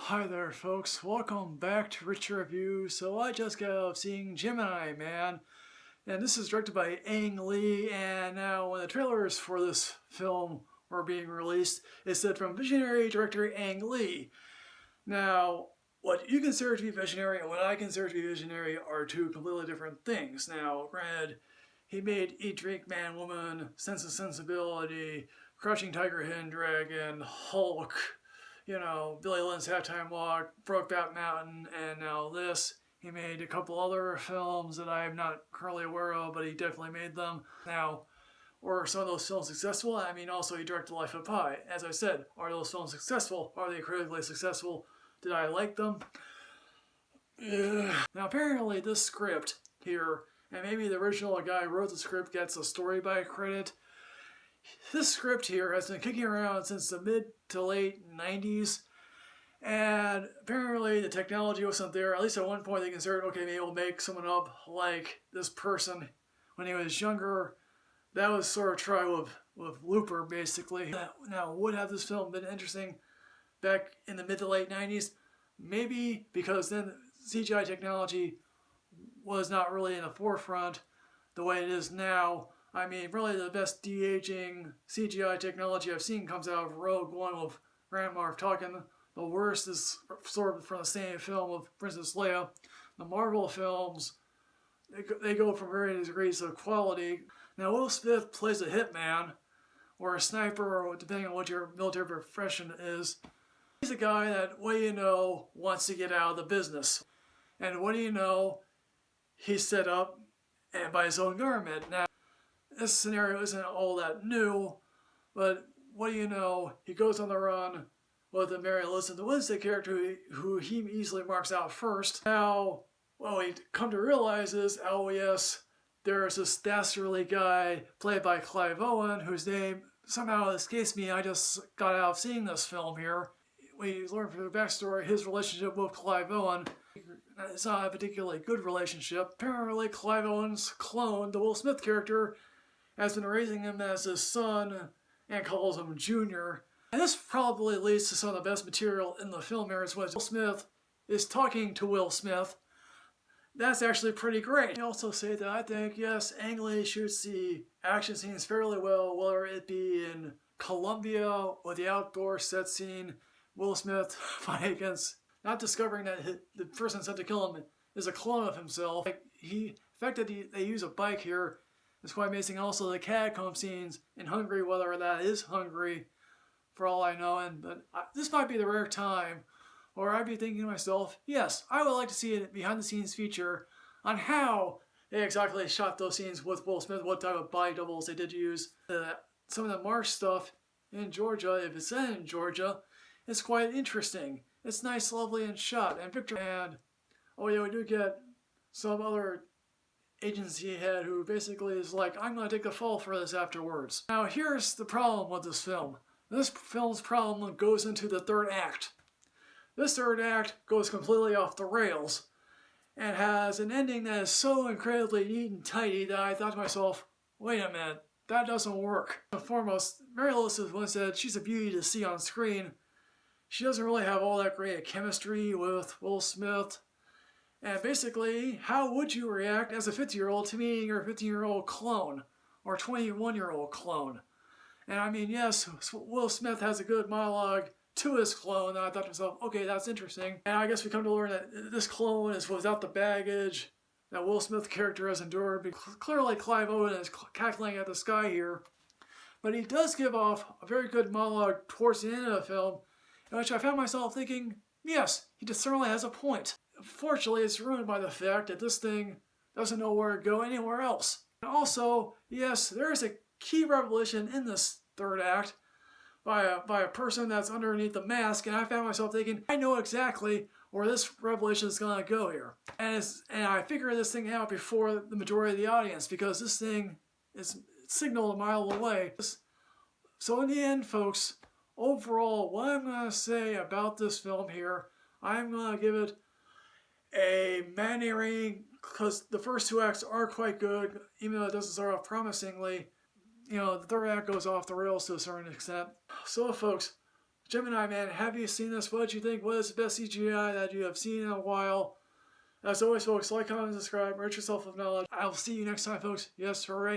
Hi there folks, welcome back to Rich Review. So I just got out of seeing Gemini Man, and this is directed by Ang Lee, and now when the trailers for this film were being released, it said from visionary director Ang Lee. Now, what you consider to be visionary and what I consider to be visionary are two completely different things. Now, granted, he made Eat, Drink, Man, Woman, Sense and Sensibility, Crouching Tiger, Hidden Dragon, Hulk, Billy Lynn's Halftime Walk, Brokeback Mountain, and now this. He made a couple other films that I'm not currently aware of, but he definitely made them. Now, were some of those films successful? I mean, also he directed Life of Pi. As I said, are those films successful? Are they critically successful? Did I like them? Now, apparently this script here, and maybe the original guy who wrote the script gets a story by credit. This script here has been kicking around since the mid to late 90s, and apparently the technology wasn't there. At least at one point they considered, okay, maybe we'll make someone up like this person when he was younger. That was sort of try with Looper, basically. Now, would have this film been interesting back in the mid to late 90s? Maybe, because then CGI technology was not really in the forefront the way it is now. I mean, really the best de-aging CGI technology I've seen comes out of Rogue One with Grand Moff Tarkin. The worst is sort of from the same film of Princess Leia. The Marvel films, they go from various degrees of quality. Now, Will Smith plays a hitman, or a sniper, or depending on what your military profession is. He's a guy that, what do you know, wants to get out of the business. And what do you know, he's set up and by his own government. Now, this scenario isn't all that new, but what do you know, he goes on the run with the Mary Elizabeth Winstead character who he easily marks out first. Now, what we come to realize is, oh yes, there's this dastardly guy played by Clive Owen, whose name somehow escapes me. I just got out of seeing this film here. We learn from the backstory his relationship with Clive Owen. It's not a particularly good relationship. Apparently, Clive Owen's clone, the Will Smith character, has been raising him as his son and calls him Junior. And this probably leads to some of the best material in the film here, as when Will Smith is talking to Will Smith. That's actually pretty great. I also say that I think, yes, Ang Lee shoots the action scenes fairly well, whether it be in Colombia or the outdoor set scene. Will Smith fighting against, not discovering that the person sent to kill him is a clone of himself. The fact that they use a bike here is quite amazing. Also, the catacomb scenes in Hungary, whether that is Hungary, for all I know, but this might be the rare time where I'd be thinking to myself, yes, I would like to see a behind-the-scenes feature on how they exactly shot those scenes with Will Smith, what type of body doubles they did use. Some of the marsh stuff in Georgia, if it's set in Georgia, it's quite interesting. It's nice, lovely, and shot. And Victor, and oh yeah, we do get some other agency head who basically is like, I'm going to take the fall for this afterwards. Now, here's the problem with this film. This film's problem goes into the third act. This third act goes completely off the rails and has an ending that is so incredibly neat and tidy that I thought to myself, wait a minute, that doesn't work. First and foremost, Mary Elizabeth Winstead, she's a beauty to see on screen. She doesn't really have all that great a chemistry with Will Smith. And basically, how would you react as a 50-year-old to meeting your 15-year-old clone or 21-year-old clone? And I mean, yes, Will Smith has a good monologue to his clone, and I thought to myself, okay, that's interesting. And I guess we come to learn that this clone is without the baggage that Will Smith's character has endured. Because clearly, Clive Owen is cackling at the sky here. But he does give off a very good monologue towards the end of the film, in which I found myself thinking, yes, he just certainly has a point. Fortunately, it's ruined by the fact that this thing doesn't know where to go anywhere else. And also, yes, there is a key revelation in this third act by a person that's underneath the mask, and I found myself thinking, I know exactly where this revelation is going to go here. And I figured this thing out before the majority of the audience, because this thing is signaled a mile away. So in the end, folks, overall, what I'm going to say about this film here, I'm going to give it a matinee rating, because the first two acts are quite good, even though it doesn't start off promisingly. The third act goes off the rails to a certain extent. So folks, Gemini Man, have you seen this? What did you think? What is the best CGI that you have seen in a while? As always, folks, like, comment, subscribe, enrich yourself with knowledge. I'll see you next time, folks. Yes, hooray.